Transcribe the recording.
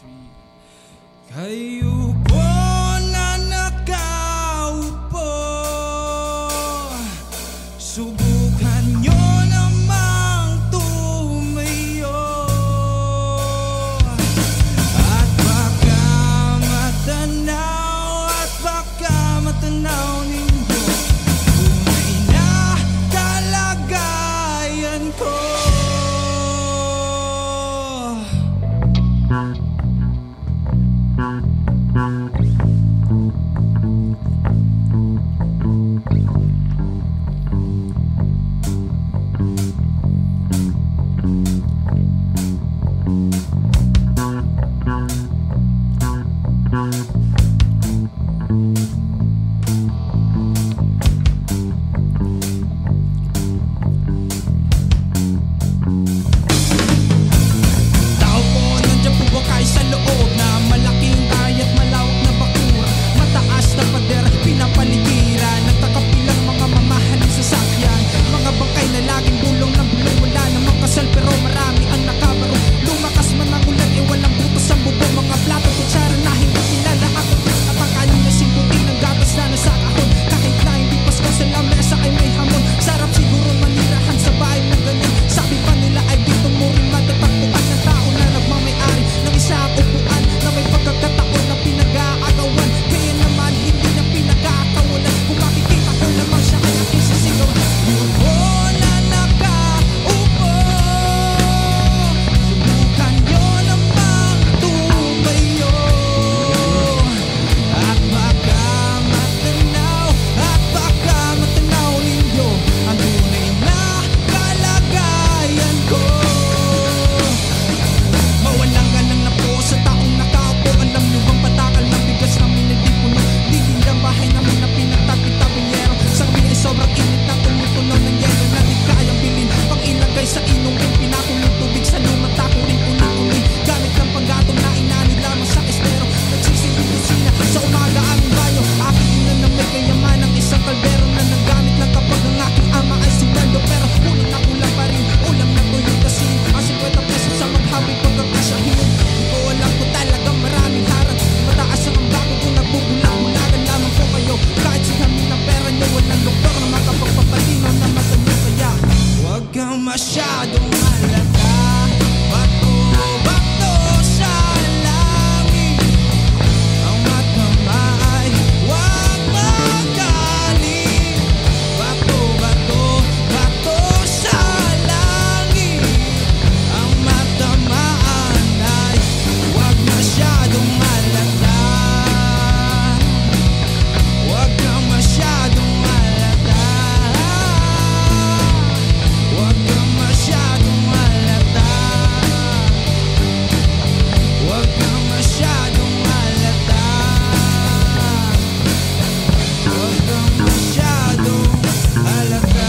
Kayo po na nakaupo, subukan nyo namang tumayo, at baka matanaw ninyo tunay na kalagayan ko. Masyadong malata, bato-bato sa langit. Ang matama ay huwag magaling. Bato-bato sa langit. Ang matamaan ay huwag masyadong malata. Huwag kang masyadong malata. Huwag kang masyadong malata. Huwag kang masyadong malata. Huwag kang masyadong halata.